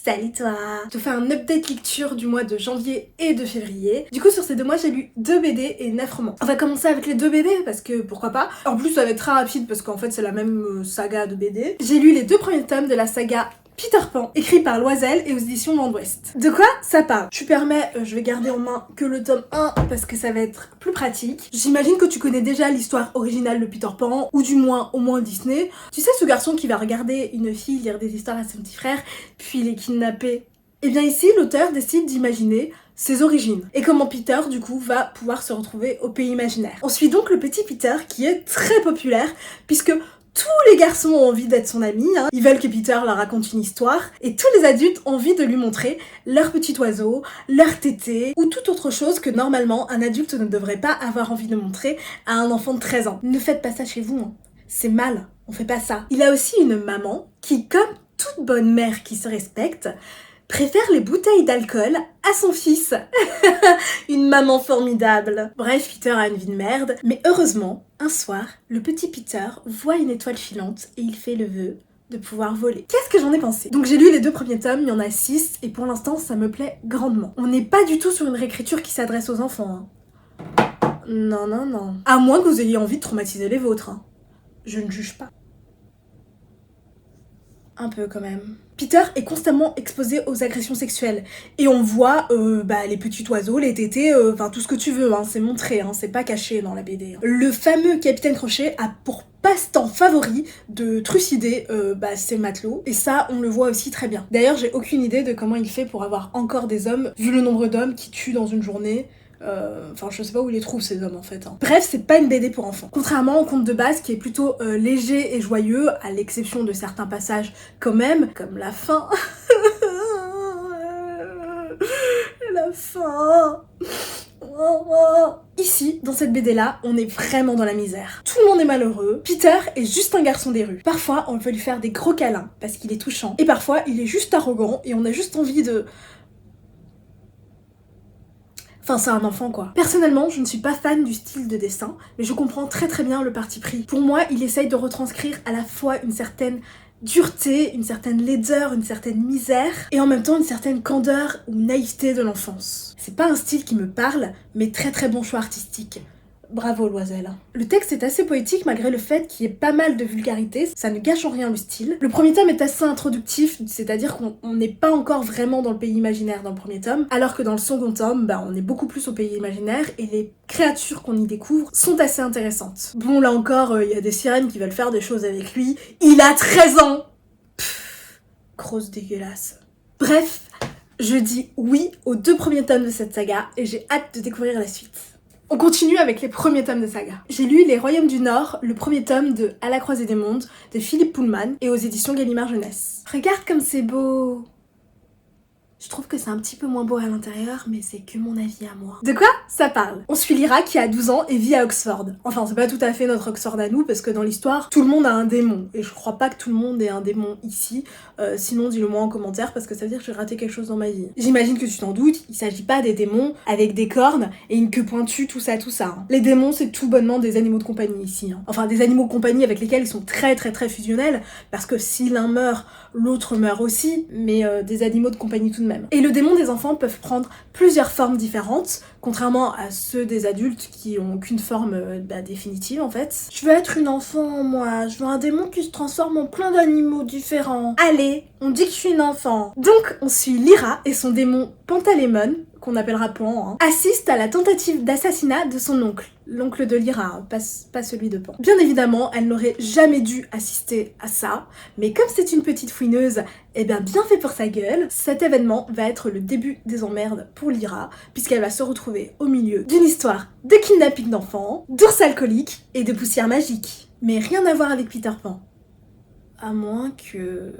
Salut toi! Je te fais un update lecture du mois de janvier et de février. Du coup sur ces 2 mois j'ai lu 2 BD et 9 romans. On va commencer avec les 2 BD parce que pourquoi pas. En plus ça va être très rapide parce qu'en fait c'est la même saga de BD. J'ai lu les 2 premiers tomes de la saga Peter Pan, écrit par Loisel et aux éditions Vent d'Ouest. De quoi ça parle? Tu permets, je vais garder en main que le tome 1 parce que ça va être plus pratique. J'imagine que tu connais déjà l'histoire originale de Peter Pan, ou du moins au moins Disney. Tu sais ce garçon qui va regarder une fille lire des histoires à son petit frère, puis les kidnapper. Et bien ici, l'auteur décide d'imaginer ses origines, et comment Peter, du coup, va pouvoir se retrouver au pays imaginaire. On suit donc le petit Peter, qui est très populaire, puisque tous les garçons ont envie d'être son ami, hein. Ils veulent que Peter leur raconte une histoire, et tous les adultes ont envie de lui montrer leur petit oiseau, leur tété, ou toute autre chose que normalement un adulte ne devrait pas avoir envie de montrer à un enfant de 13 ans. Ne faites pas ça chez vous, hein. C'est mal, on fait pas ça. Il a aussi une maman qui, comme toute bonne mère qui se respecte, préfère les bouteilles d'alcool à son fils. Une maman formidable. Bref, Peter a une vie de merde, mais heureusement, un soir, le petit Peter voit une étoile filante et il fait le vœu de pouvoir voler. Qu'est-ce que j'en ai pensé? Donc j'ai lu les 2 premiers tomes, il y en a 6, et pour l'instant ça me plaît grandement. On n'est pas du tout sur une réécriture qui s'adresse aux enfants, hein. Non, non, non. À moins que vous ayez envie de traumatiser les vôtres, hein. Je ne juge pas. Un peu quand même. Peter est constamment exposé aux agressions sexuelles. Et on voit les petits oiseaux, les tétés, enfin tout ce que tu veux, hein, c'est montré, hein, c'est pas caché dans la BD. Hein. Le fameux Capitaine Crochet a pour passe-temps favori de trucider ses matelots. Et ça, on le voit aussi très bien. D'ailleurs, j'ai aucune idée de comment il fait pour avoir encore des hommes, vu le nombre d'hommes qu'il tue dans une journée. Je sais pas où il les trouve ces hommes en fait. Hein. Bref, c'est pas une BD pour enfants. Contrairement au conte de base qui est plutôt léger et joyeux, à l'exception de certains passages quand même, comme la fin. La fin. Ici, dans cette BD-là, on est vraiment dans la misère. Tout le monde est malheureux. Peter est juste un garçon des rues. Parfois, on veut lui faire des gros câlins parce qu'il est touchant. Et parfois, il est juste arrogant et on a juste envie de... Enfin, c'est un enfant quoi. Personnellement, je ne suis pas fan du style de dessin, mais je comprends très très bien le parti pris. Pour moi, il essaye de retranscrire à la fois une certaine dureté, une certaine laideur, une certaine misère, et en même temps une certaine candeur ou naïveté de l'enfance. C'est pas un style qui me parle, mais très très bon choix artistique. Bravo Loisel. Le texte est assez poétique malgré le fait qu'il y ait pas mal de vulgarité, ça ne gâche en rien le style. Le premier tome est assez introductif, c'est-à-dire qu'on n'est pas encore vraiment dans le pays imaginaire dans le premier tome, alors que dans le second tome, on est beaucoup plus au pays imaginaire et les créatures qu'on y découvre sont assez intéressantes. Bon, là encore, il y a des sirènes qui veulent faire des choses avec lui. Il a 13 ans. Pfff, grosse dégueulasse. Bref, je dis oui aux 2 premiers tomes de cette saga et j'ai hâte de découvrir la suite. On continue avec les premiers tomes de saga. J'ai lu Les Royaumes du Nord, le premier tome de À la croisée des mondes, de Philippe Pullman, et aux éditions Gallimard Jeunesse. Regarde comme c'est beau! Je trouve que c'est un petit peu moins beau à l'intérieur, mais c'est que mon avis à moi. De quoi ça parle? On suit Lyra qui a 12 ans et vit à Oxford. Enfin, c'est pas tout à fait notre Oxford à nous, parce que dans l'histoire, tout le monde a un démon. Et je crois pas que tout le monde ait un démon ici. Sinon, dis-le moi en commentaire, parce que ça veut dire que j'ai raté quelque chose dans ma vie. J'imagine que tu t'en doutes, il s'agit pas des démons avec des cornes et une queue pointue, tout ça, hein. Les démons, c'est tout bonnement des animaux de compagnie ici. Hein. Enfin, des animaux de compagnie avec lesquels ils sont très très très fusionnels, parce que si l'un meurt, l'autre meurt aussi, mais des animaux de compagnie tout de même. Et le démon des enfants peuvent prendre plusieurs formes différentes, contrairement à ceux des adultes qui ont qu'une forme définitive en fait. Je veux être une enfant, moi, je veux un démon qui se transforme en plein d'animaux différents. Allez, on dit que je suis une enfant. Donc on suit Lyra et son démon Pantalémon, qu'on appellera Pan, hein, assiste à la tentative d'assassinat de son oncle. L'oncle de Lyra, hein, pas celui de Pan. Bien évidemment, elle n'aurait jamais dû assister à ça, mais comme c'est une petite fouineuse, bien fait pour sa gueule, cet événement va être le début des emmerdes pour Lyra, puisqu'elle va se retrouver au milieu d'une histoire de kidnapping d'enfants, d'ours alcooliques et de poussière magique. Mais rien à voir avec Peter Pan. À moins que...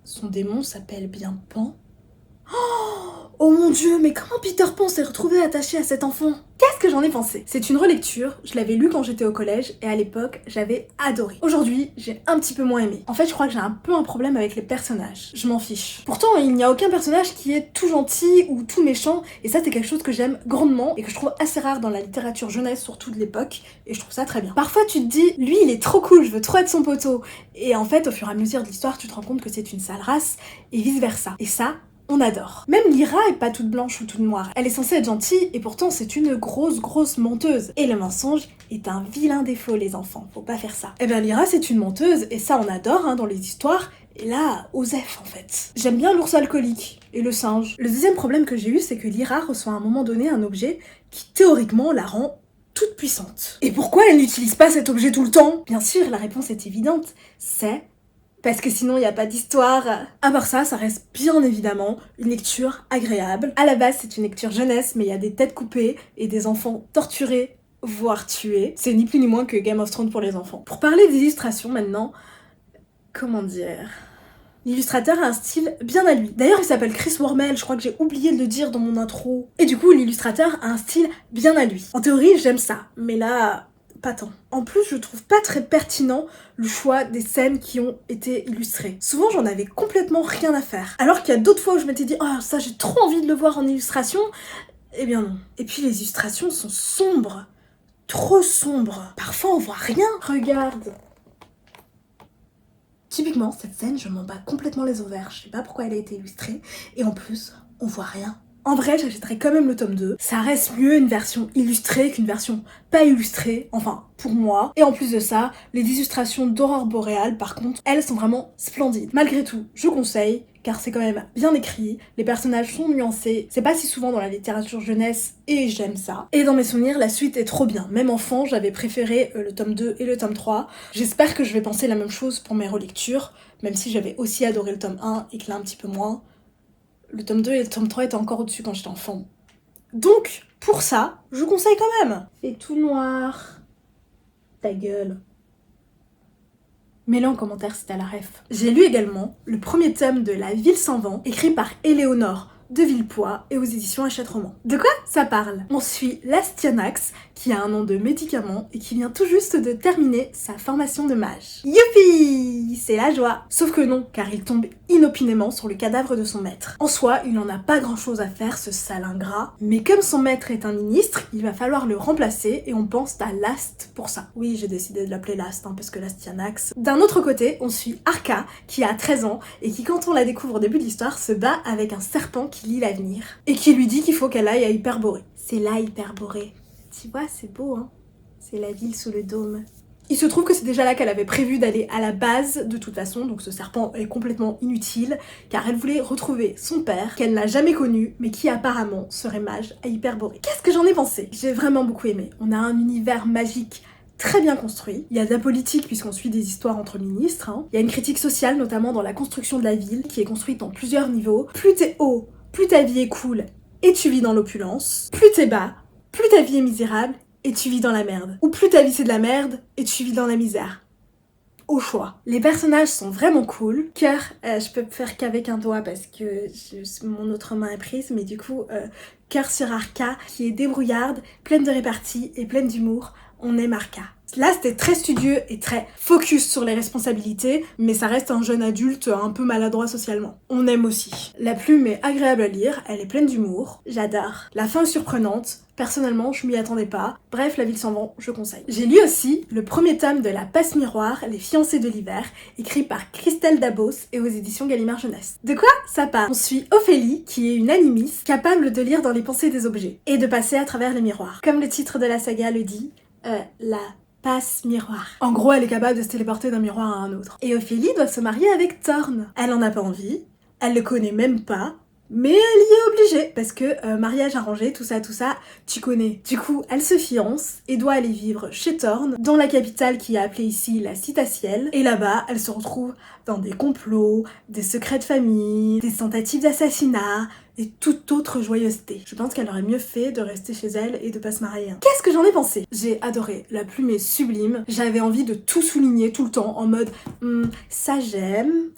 son démon s'appelle bien Pan. Oh mon dieu, mais comment Peter Pan s'est retrouvé attaché à cet enfant? Qu'est-ce que j'en ai pensé? C'est une relecture, je l'avais lu quand j'étais au collège et à l'époque j'avais adoré. Aujourd'hui, j'ai un petit peu moins aimé. En fait, je crois que j'ai un peu un problème avec les personnages. Je m'en fiche. Pourtant, il n'y a aucun personnage qui est tout gentil ou tout méchant et ça c'est quelque chose que j'aime grandement et que je trouve assez rare dans la littérature jeunesse, surtout de l'époque, et je trouve ça très bien. Parfois tu te dis, lui il est trop cool, je veux trop être son poteau. Et en fait, au fur et à mesure de l'histoire, tu te rends compte que c'est une sale race et vice versa. Et ça, on adore. Même Lyra est pas toute blanche ou toute noire. Elle est censée être gentille et pourtant c'est une grosse menteuse. Et le mensonge est un vilain défaut, les enfants. Faut pas faire ça. Eh bien Lyra c'est une menteuse et ça on adore dans les histoires. Et là, Osef en fait. J'aime bien l'ours alcoolique et le singe. Le deuxième problème que j'ai eu, c'est que Lyra reçoit à un moment donné un objet qui théoriquement la rend toute puissante. Et pourquoi elle n'utilise pas cet objet tout le temps? Bien sûr, la réponse est évidente. C'est parce que sinon il n'y a pas d'histoire. À part ça, ça reste bien évidemment une lecture agréable. À la base, c'est une lecture jeunesse, mais il y a des têtes coupées et des enfants torturés, voire tués. C'est ni plus ni moins que Game of Thrones pour les enfants. Pour parler d'illustration maintenant, comment dire... L'illustrateur a un style bien à lui. D'ailleurs, il s'appelle Chris Wormel, je crois que j'ai oublié de le dire dans mon intro. Et du coup, l'illustrateur a un style bien à lui. En théorie, j'aime ça, mais là... pas tant. En plus, je trouve pas très pertinent le choix des scènes qui ont été illustrées. Souvent, j'en avais complètement rien à faire. Alors qu'il y a d'autres fois où je m'étais dit « Oh, ça, j'ai trop envie de le voir en illustration !» Eh bien non. Et puis, les illustrations sont sombres. Trop sombres. Parfois, on voit rien. Regarde. Typiquement, cette scène, je m'en bats complètement les ovaires. Je sais pas pourquoi elle a été illustrée. Et en plus, on voit rien. En vrai, j'achèterais quand même le tome 2. Ça reste mieux une version illustrée qu'une version pas illustrée, enfin, pour moi. Et en plus de ça, les illustrations d'Aurore Boréale, par contre, elles sont vraiment splendides. Malgré tout, je conseille, car c'est quand même bien écrit, les personnages sont nuancés, c'est pas si souvent dans la littérature jeunesse, et j'aime ça. Et dans mes souvenirs, la suite est trop bien. Même enfant, j'avais préféré le tome 2 et le tome 3. J'espère que je vais penser la même chose pour mes relectures, même si j'avais aussi adoré le tome 1 et que là un petit peu moins. Le tome 2 et le tome 3 étaient encore au-dessus quand j'étais enfant. Donc, pour ça, je conseille quand même. C'est tout noir. Ta gueule. Mets-le en commentaire si t'as la ref. J'ai lu également le premier tome de La Ville sans vent, écrit par Éléonore de Villepoix et aux éditions Hachette Roman. De quoi ça parle? On suit l'Astyanax, qui a un nom de médicament et qui vient tout juste de terminer sa formation de mage. Youpi! C'est la joie! Sauf que non, car il tombe inopinément sur le cadavre de son maître. En soi, il n'en a pas grand chose à faire, ce sale ingrat, mais comme son maître est un ministre, il va falloir le remplacer et on pense à Last pour ça. Oui, j'ai décidé de l'appeler Last, parce que l'Astyanax. D'un autre côté, on suit Arca, qui a 13 ans et qui, quand on la découvre au début de l'histoire, se bat avec un serpent qui lit l'avenir et qui lui dit qu'il faut qu'elle aille à Hyperborée. C'est là Hyperborée. Tu vois, c'est beau, hein? C'est la ville sous le dôme. Il se trouve que c'est déjà là qu'elle avait prévu d'aller à la base de toute façon, donc ce serpent est complètement inutile, car elle voulait retrouver son père, qu'elle n'a jamais connu, mais qui apparemment serait mage à Hyperborée. Qu'est-ce que j'en ai pensé? J'ai vraiment beaucoup aimé. On a un univers magique très bien construit. Il y a de la politique puisqu'on suit des histoires entre ministres. Il y a une critique sociale, notamment dans la construction de la ville, qui est construite en plusieurs niveaux. Plus t'es haut, plus ta vie est cool et tu vis dans l'opulence. Plus t'es bas, plus ta vie est misérable et tu vis dans la merde. Ou plus ta vie c'est de la merde et tu vis dans la misère. Au choix. Les personnages sont vraiment cool. Cœur, je peux faire qu'avec un doigt parce que mon autre main est prise, mais du coup, cœur sur Arca, qui est débrouillarde, pleine de répartie et pleine d'humour. On aime Arca. Là, c'était très studieux et très focus sur les responsabilités, mais ça reste un jeune adulte un peu maladroit socialement. On aime aussi. La plume est agréable à lire, elle est pleine d'humour. J'adore. La fin est surprenante. Personnellement, je m'y attendais pas. Bref, La Ville sans vent, je conseille. J'ai lu aussi le premier tome de La Passe Miroir, Les fiancés de l'hiver, écrit par Christelle Dabos et aux éditions Gallimard Jeunesse. De quoi ça parle? On suit Ophélie, qui est une animiste capable de lire dans les pensées des objets et de passer à travers les miroirs. Comme le titre de la saga le dit, la passe miroir. En gros, elle est capable de se téléporter d'un miroir à un autre. Et Ophélie doit se marier avec Thorn. Elle en a pas envie, elle le connaît même pas, mais elle y est obligée, parce que mariage arrangé, tout ça, tu connais. Du coup, elle se fiance et doit aller vivre chez Thorn, dans la capitale qui est appelée ici la Citaciel. Et là-bas, elle se retrouve dans des complots, des secrets de famille, des tentatives d'assassinat, et toute autre joyeuseté. Je pense qu'elle aurait mieux fait de rester chez elle et de pas se marier. Qu'est-ce que j'en ai pensé? J'ai adoré, la plume est sublime, j'avais envie de tout souligner tout le temps, en mode ça j'aime,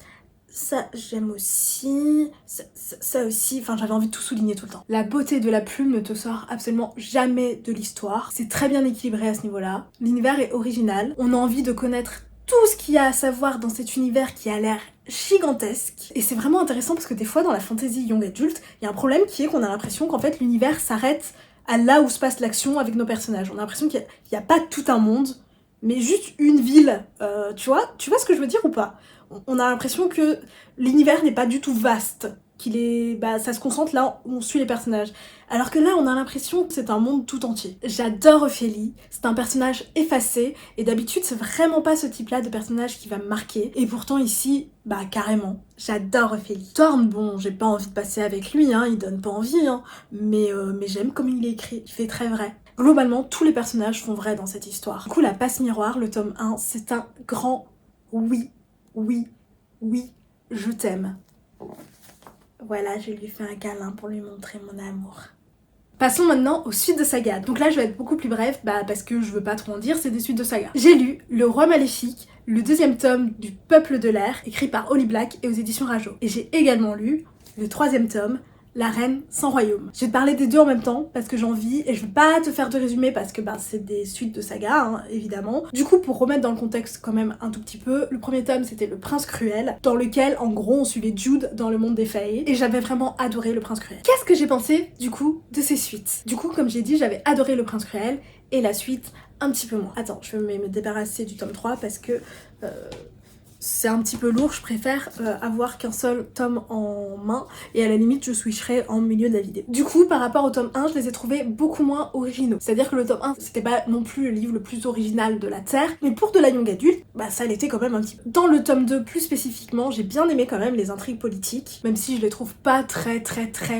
Ça, j'aime aussi. Ça aussi, enfin j'avais envie de tout souligner tout le temps. La beauté de la plume ne te sort absolument jamais de l'histoire. C'est très bien équilibré à ce niveau-là. L'univers est original. On a envie de connaître tout ce qu'il y a à savoir dans cet univers qui a l'air gigantesque. Et c'est vraiment intéressant parce que des fois dans la fantasy young adult, il y a un problème qui est qu'on a l'impression qu'en fait l'univers s'arrête à là où se passe l'action avec nos personnages. On a l'impression qu'il n'y a pas tout un monde, mais juste une ville. Tu vois ce que je veux dire ou pas? On a l'impression que l'univers n'est pas du tout vaste, qu'il est, ça se concentre là où on suit les personnages. Alors que là, on a l'impression que c'est un monde tout entier. J'adore Ophélie, c'est un personnage effacé, et d'habitude, c'est vraiment pas ce type-là de personnage qui va me marquer. Et pourtant ici, carrément, j'adore Ophélie. Thorn, bon, j'ai pas envie de passer avec lui, il donne pas envie, mais j'aime comme il est écrit, il fait très vrai. Globalement, tous les personnages font vrai dans cette histoire. Du coup, la passe miroir, le tome 1, c'est un grand oui, je t'aime. Voilà, je lui fais un câlin pour lui montrer mon amour. Passons maintenant aux suites de saga. Donc là, je vais être beaucoup plus bref, parce que je veux pas trop en dire, c'est des suites de saga. J'ai lu Le Roi Maléfique, le 2e tome du Peuple de l'air, écrit par Holly Black et aux éditions Rajo. Et j'ai également lu le 3e tome, La Reine sans royaume. Je vais te parler des deux en même temps parce que j'ai envie et je vais pas te faire de résumé parce que c'est des suites de saga, évidemment. Du coup, pour remettre dans le contexte quand même un tout petit peu, le premier tome c'était Le Prince Cruel, dans lequel en gros on suivait Jude dans le monde des Fae et j'avais vraiment adoré Le Prince Cruel. Qu'est-ce que j'ai pensé du coup de ces suites? Du coup, comme j'ai dit, j'avais adoré Le Prince Cruel et la suite un petit peu moins. Attends, je vais me débarrasser du tome 3 parce que c'est un petit peu lourd, je préfère avoir qu'un seul tome en main et à la limite je switcherai en milieu de la vidéo. Du coup par rapport au tome 1 je les ai trouvés beaucoup moins originaux. C'est-à-dire que le tome 1 c'était pas non plus le livre le plus original de la Terre, mais pour de la young adulte, ça l'était quand même un petit peu. Dans le tome 2 plus spécifiquement, j'ai bien aimé quand même les intrigues politiques, même si je les trouve pas très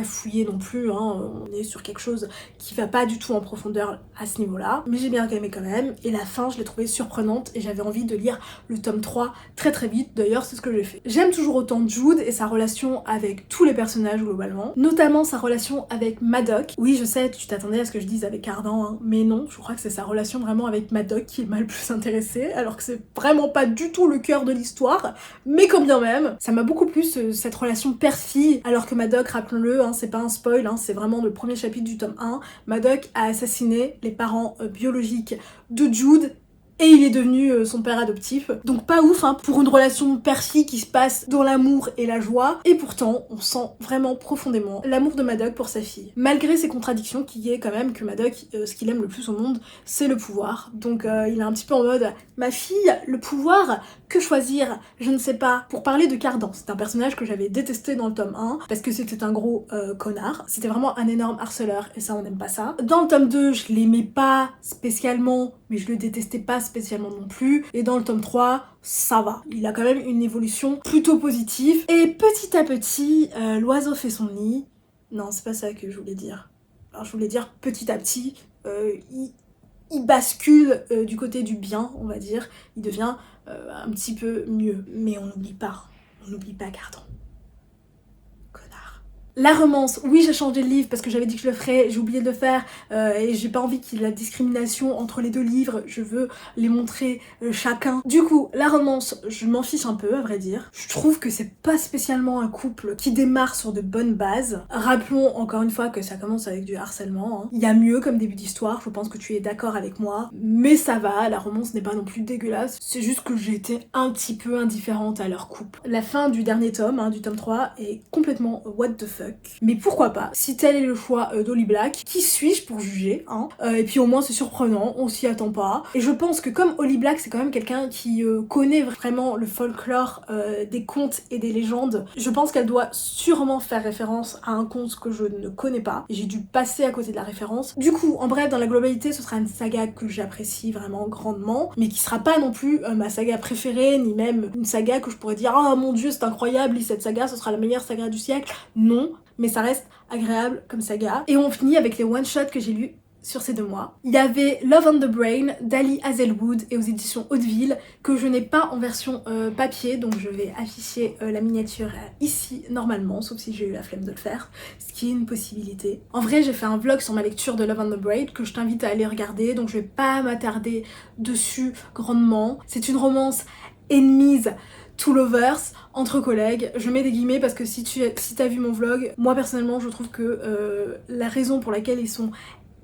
fouillées non plus, on est sur quelque chose qui va pas du tout en profondeur à ce niveau-là, mais j'ai bien aimé quand même, et la fin je l'ai trouvée surprenante et j'avais envie de lire le tome 3 très vite, d'ailleurs c'est ce que j'ai fait. J'aime toujours autant Jude et sa relation avec tous les personnages globalement, notamment sa relation avec Madoc. Oui je sais, tu t'attendais à ce que je dise avec Ardan, mais non, je crois que c'est sa relation vraiment avec Madoc qui m'a le plus intéressée, alors que c'est vraiment pas du tout le cœur de l'histoire, mais quand bien même, ça m'a beaucoup plu cette relation père-fille, alors que Madoc, rappelons-le, c'est pas un spoil, c'est vraiment le premier chapitre du tome 1, Madoc a assassiné les parents biologiques de Jude, et il est devenu son père adoptif. Donc pas ouf pour une relation père-fille qui se passe dans l'amour et la joie. Et pourtant, on sent vraiment profondément l'amour de Madoc pour sa fille. Malgré ses contradictions, qui est quand même que Madoc, ce qu'il aime le plus au monde, c'est le pouvoir. Donc il est un petit peu en mode « Ma fille, le pouvoir, que choisir? Je ne sais pas. » Pour parler de Cardan, c'est un personnage que j'avais détesté dans le tome 1, parce que c'était un gros connard. C'était vraiment un énorme harceleur, et ça on n'aime pas ça. Dans le tome 2, je l'aimais pas spécialement, mais je le détestais pas spécialement non plus. Et dans le tome 3, ça va. Il a quand même une évolution plutôt positive. Et petit à petit, l'oiseau fait son nid. Non, c'est pas ça que je voulais dire. Alors je voulais dire petit à petit, il bascule du côté du bien, on va dire. Il devient un petit peu mieux. Mais on n'oublie pas Cardan. La romance, oui j'ai changé de livre parce que j'avais dit que je le ferais, j'ai oublié de le faire et j'ai pas envie qu'il y ait la discrimination entre les deux livres, je veux les montrer chacun. Du coup, la romance, je m'en fiche un peu à vrai dire. Je trouve que c'est pas spécialement un couple qui démarre sur de bonnes bases. Rappelons encore une fois que ça commence avec du harcèlement. Il y a mieux comme début d'histoire, je pense que tu es d'accord avec moi, mais ça va, la romance n'est pas non plus dégueulasse, c'est juste que j'ai été un petit peu indifférente à leur couple. La fin du dernier tome, du tome 3, est complètement what the fuck. Mais pourquoi pas, si tel est le choix d'Holly Black, qui suis-je pour juger, et puis au moins c'est surprenant, on s'y attend pas. Et je pense que comme Holly Black c'est quand même quelqu'un qui connaît vraiment le folklore des contes et des légendes, je pense qu'elle doit sûrement faire référence à un conte que je ne connais pas, et j'ai dû passer à côté de la référence. Du coup, en bref, dans la globalité, ce sera une saga que j'apprécie vraiment grandement, mais qui sera pas non plus ma saga préférée, ni même une saga que je pourrais dire « Oh mon dieu, c'est incroyable, cette saga, ce sera la meilleure saga du siècle ». Non, mais ça reste agréable comme saga. Et on finit avec les one-shots que j'ai lus sur ces 2 mois. Il y avait Love on the Brain d'Ali Hazelwood et aux éditions Hauteville que je n'ai pas en version papier, donc je vais afficher la miniature ici normalement, sauf si j'ai eu la flemme de le faire, ce qui est une possibilité. En vrai, j'ai fait un vlog sur ma lecture de Love on the Brain que je t'invite à aller regarder, donc je vais pas m'attarder dessus grandement. C'est une romance enemies to lovers, entre collègues. Je mets des guillemets parce que si t'as vu mon vlog, moi personnellement je trouve que la raison pour laquelle ils sont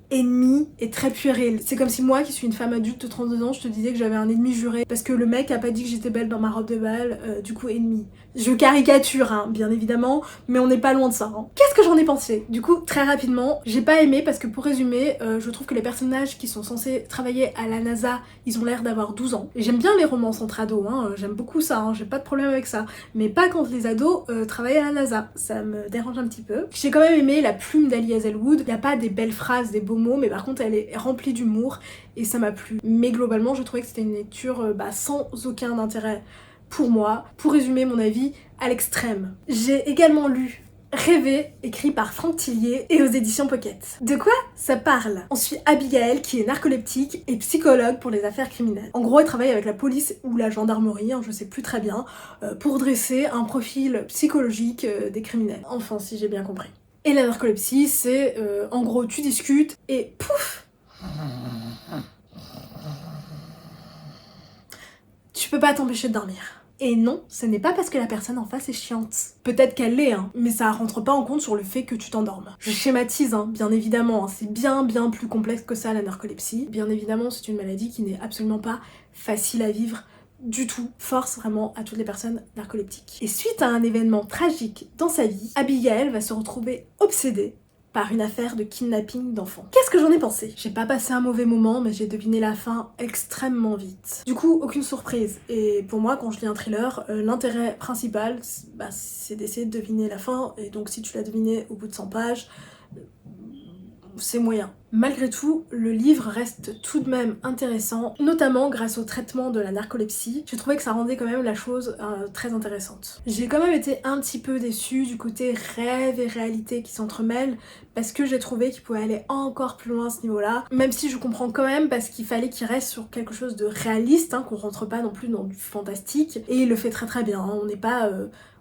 ennemi est très puéril. C'est comme si moi, qui suis une femme adulte de 32 ans, je te disais que j'avais un ennemi juré parce que le mec a pas dit que j'étais belle dans ma robe de bal, du coup ennemi. Je caricature, hein, bien évidemment, mais on n'est pas loin de ça. Hein. Qu'est-ce que j'en ai pensé? Du coup, très rapidement, j'ai pas aimé parce que pour résumer, je trouve que les personnages qui sont censés travailler à la NASA, ils ont l'air d'avoir 12 ans. Et j'aime bien les romances entre ados, hein, j'aime beaucoup ça, hein, j'ai pas de problème avec ça. Mais pas quand les ados travaillent à la NASA, ça me dérange un petit peu. J'ai quand même aimé la plume d'Ali Hazelwood, y a pas des belles phrases, des beaux mots, mais par contre elle est remplie d'humour et ça m'a plu. Mais globalement, je trouvais que c'était une lecture sans aucun intérêt pour moi. Pour résumer mon avis à l'extrême. J'ai également lu Rêver, écrit par Franck Tillier et aux éditions Pocket. De quoi ça parle? On suit Abigail qui est narcoleptique et psychologue pour les affaires criminelles. En gros, elle travaille avec la police ou la gendarmerie, hein, je sais plus très bien, pour dresser un profil psychologique des criminels. Enfin, si j'ai bien compris. Et la narcolepsie, c'est en gros, tu discutes et pouf! Tu peux pas t'empêcher de dormir. Et non, ce n'est pas parce que la personne en face est chiante. Peut-être qu'elle l'est, hein, mais ça rentre pas en compte sur le fait que tu t'endormes. Je schématise, hein, bien évidemment, hein, c'est bien plus complexe que ça la narcolepsie. Bien évidemment, c'est une maladie qui n'est absolument pas facile à vivre du tout. Force vraiment à toutes les personnes narcoleptiques. Et suite à un événement tragique dans sa vie, Abigail va se retrouver obsédée par une affaire de kidnapping d'enfants. Qu'est-ce que j'en ai pensé? J'ai pas passé un mauvais moment, mais j'ai deviné la fin extrêmement vite. Du coup, aucune surprise. Et pour moi, quand je lis un thriller, l'intérêt principal, c'est d'essayer de deviner la fin, et donc si tu l'as deviné au bout de 100 pages, c'est moyen. Malgré tout, le livre reste tout de même intéressant, notamment grâce au traitement de la narcolepsie. J'ai trouvé que ça rendait quand même la chose très intéressante. J'ai quand même été un petit peu déçue du côté rêve et réalité qui s'entremêlent, parce que j'ai trouvé qu'il pouvait aller encore plus loin à ce niveau-là, même si je comprends quand même parce qu'il fallait qu'il reste sur quelque chose de réaliste, hein, qu'on rentre pas non plus dans du fantastique, et il le fait très bien, hein.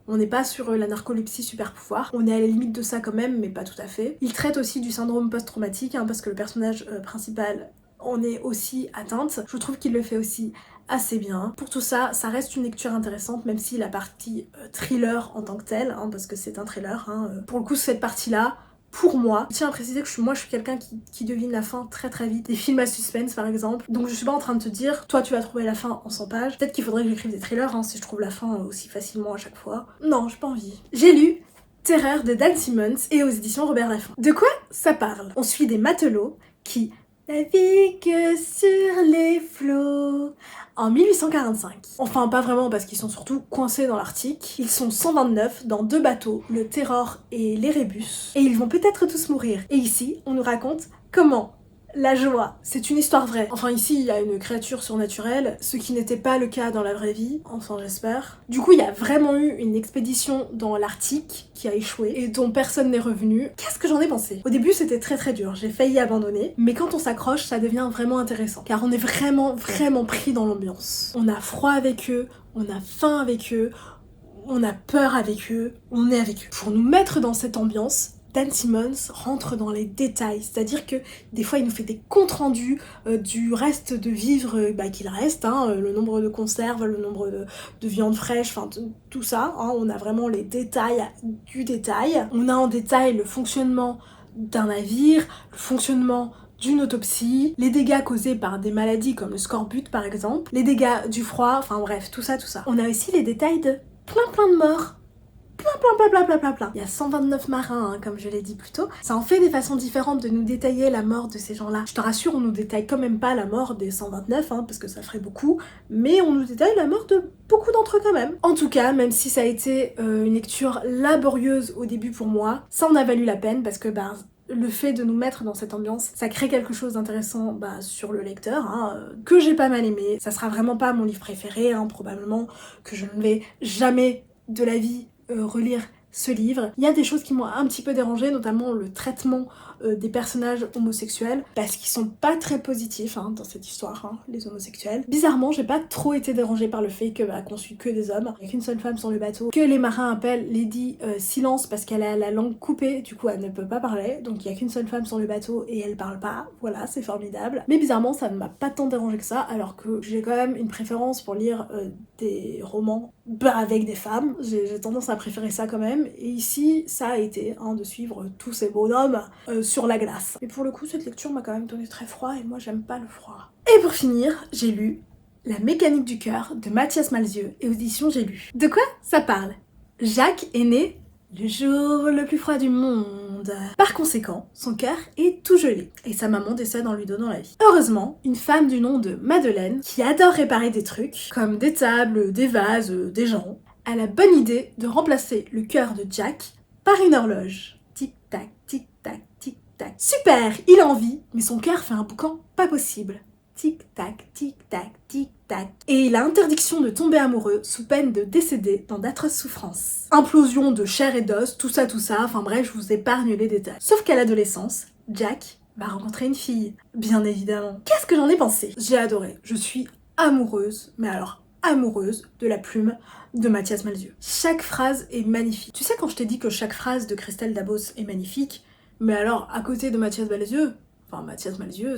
On n'est pas sur la narcolepsie super pouvoir, on est à la limite de ça quand même, mais pas tout à fait. Il traite aussi du syndrome post-traumatique, hein, parce que le personnage principal en est aussi atteinte. Je trouve qu'il le fait aussi assez bien. Pour tout ça, ça reste une lecture intéressante, même si la partie thriller en tant que telle, hein, parce que c'est un thriller, hein, pour le coup cette partie-là, pour moi, je tiens à préciser que moi je suis quelqu'un qui devine la fin très vite. Des films à suspense par exemple. Donc je suis pas en train de te dire, toi tu vas trouver la fin en 100 pages. Peut-être qu'il faudrait que j'écrive des thrillers, hein, si je trouve la fin aussi facilement à chaque fois. Non, j'ai pas envie. J'ai lu Terreur de Dan Simmons et aux éditions Robert Laffont. De quoi ça parle? On suit des matelots qui naviguent sur les flots en 1845. Enfin, pas vraiment parce qu'ils sont surtout coincés dans l'Arctique. Ils sont 129 dans 2 bateaux, le Terror et l'Erebus, et ils vont peut-être tous mourir. Et ici, on nous raconte comment la joie, c'est une histoire vraie. Enfin ici, il y a une créature surnaturelle, ce qui n'était pas le cas dans la vraie vie, enfin j'espère. Du coup, il y a vraiment eu une expédition dans l'Arctique qui a échoué et dont personne n'est revenu. Qu'est-ce que j'en ai pensé? Au début, c'était très dur, j'ai failli abandonner, mais quand on s'accroche, ça devient vraiment intéressant, car on est vraiment pris dans l'ambiance. On a froid avec eux, on a faim avec eux, on a peur avec eux, on est avec eux. Pour nous mettre dans cette ambiance, Dan Simmons rentre dans les détails, c'est-à-dire que des fois il nous fait des comptes rendus du reste de vivres qu'il reste, hein, le nombre de conserves, le nombre de viande fraîche, enfin tout ça, hein, on a vraiment les détails du détail. On a en détail le fonctionnement d'un navire, le fonctionnement d'une autopsie, les dégâts causés par des maladies comme le scorbut par exemple, les dégâts du froid, enfin bref, tout ça. On a aussi les détails de plein de morts. Plein. Il y a 129 marins, hein, comme je l'ai dit plus tôt. Ça en fait des façons différentes de nous détailler la mort de ces gens-là. Je te rassure, on nous détaille quand même pas la mort des 129, hein, parce que ça ferait beaucoup, mais on nous détaille la mort de beaucoup d'entre eux quand même. En tout cas, même si ça a été une lecture laborieuse au début pour moi, ça en a valu la peine, parce que le fait de nous mettre dans cette ambiance, ça crée quelque chose d'intéressant sur le lecteur, hein, que j'ai pas mal aimé. Ça sera vraiment pas mon livre préféré, hein, probablement que je ne vais jamais de la vie relire ce livre. Il y a des choses qui m'ont un petit peu dérangée, notamment le traitement des personnages homosexuels, parce qu'ils sont pas très positifs dans cette histoire, les homosexuels. Bizarrement, j'ai pas trop été dérangée par le fait qu'on suit que des hommes, il y a qu'une seule femme sur le bateau, que les marins appellent Lady Silence parce qu'elle a la langue coupée, du coup elle ne peut pas parler, donc il y a qu'une seule femme sur le bateau et elle parle pas, voilà, c'est formidable. Mais bizarrement, ça ne m'a pas tant dérangé que ça, alors que j'ai quand même une préférence pour lire des romans avec des femmes, j'ai tendance à préférer ça quand même, et ici, ça a été de suivre tous ces bonhommes sur la glace. Mais pour le coup, cette lecture m'a quand même donné très froid, et moi j'aime pas le froid. Et pour finir, j'ai lu La mécanique du cœur de Mathias Malzieu, et aux éditions J'ai lu. De quoi ça parle? Jacques est né le jour le plus froid du monde. Par conséquent, son cœur est tout gelé, et sa maman décède en lui donnant la vie. Heureusement, une femme du nom de Madeleine, qui adore réparer des trucs, comme des tables, des vases, des gens, a la bonne idée de remplacer le cœur de Jack par une horloge. Tic-tac, tic-tac, tic-tac. Super, il a envie, mais son cœur fait un boucan pas possible. Tic-tac, tic-tac, tic-tac. Et il a interdiction de tomber amoureux sous peine de décéder dans d'atroces souffrances. Implosion de chair et d'os, tout ça, enfin bref, je vous épargne les détails. Sauf qu'à l'adolescence, Jack va rencontrer une fille, bien évidemment. Qu'est-ce que j'en ai pensé? J'ai adoré. Je suis amoureuse, mais alors amoureuse de la plume de Mathias Malzieu. Chaque phrase est magnifique. Tu sais, quand je t'ai dit que chaque phrase de Christelle Dabos est magnifique, mais alors à côté de Mathias Malzieu, Mathias Malzieu,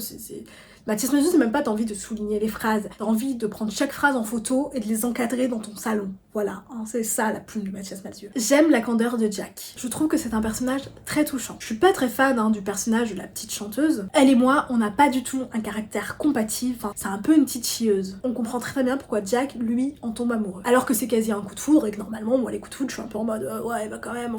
Mathias Malzieu, c'est même pas t'as envie de souligner les phrases, t'as envie de prendre chaque phrase en photo et de les encadrer dans ton salon. Voilà, c'est ça la plume de Mathias Malzieu. J'aime la candeur de Jack. Je trouve que c'est un personnage très touchant. Je suis pas très fan du personnage de la petite chanteuse. Elle et moi, on n'a pas du tout un caractère compatible, c'est un peu une petite chieuse. On comprend très bien pourquoi Jack, lui, en tombe amoureux. Alors que c'est quasi un coup de foudre et que normalement, moi les coups de foudre, je suis un peu en mode ouais, bah quand même,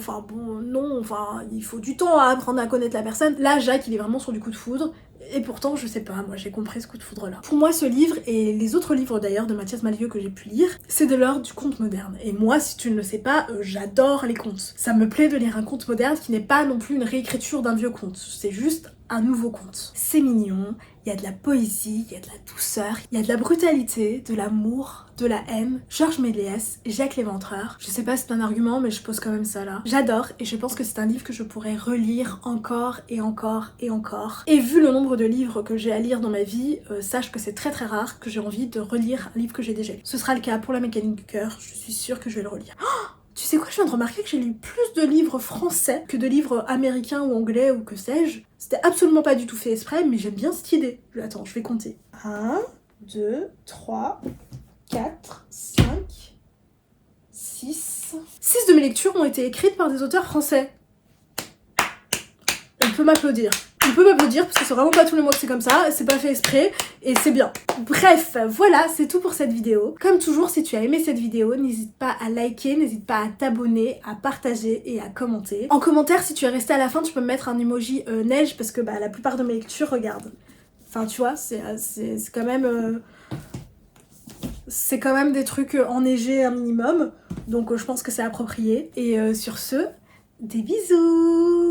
il faut du temps à apprendre à connaître la personne. Là, Jack, il est vraiment sur du coup de foudre. Et pourtant, je sais pas, moi j'ai compris ce coup de foudre là. Pour moi, ce livre, et les autres livres d'ailleurs de Mathias Malzieu que j'ai pu lire, c'est de l'ordre du conte moderne. Et moi, si tu ne le sais pas, j'adore les contes. Ça me plaît de lire un conte moderne qui n'est pas non plus une réécriture d'un vieux conte. C'est juste un nouveau conte. C'est mignon, il y a de la poésie, il y a de la douceur, il y a de la brutalité, de l'amour, de la haine. Georges Méliès, Jacques l'Éventreur. Je sais pas si c'est un argument, mais je pose quand même ça là. J'adore, et je pense que c'est un livre que je pourrais relire encore et encore et encore. Et vu le nombre de livres que j'ai à lire dans ma vie, sache que c'est très très rare que j'ai envie de relire un livre que j'ai déjà lu. Ce sera le cas pour La mécanique du cœur, je suis sûre que je vais le relire. Oh, tu sais quoi, je viens de remarquer que j'ai lu plus de livres français que de livres américains ou anglais ou que sais-je. C'était absolument pas du tout fait exprès, mais j'aime bien cette idée. Attends, je vais compter. 1, 2, 3, 4, 5, 6... 6 de mes lectures ont été écrites par des auteurs français. On peut m'applaudir. On peut m'applaudir parce que c'est vraiment pas tous les mois que c'est comme ça, c'est pas fait exprès et c'est bien. Bref, voilà, c'est tout pour cette vidéo. Comme toujours, si tu as aimé cette vidéo, n'hésite pas à liker, n'hésite pas à t'abonner, à partager et à commenter. En commentaire, si tu es resté à la fin, tu peux me mettre un emoji neige parce que la plupart de mes lectures, regarde. Enfin, tu vois, c'est quand même... c'est quand même des trucs enneigés un minimum, donc je pense que c'est approprié. Et sur ce, des bisous!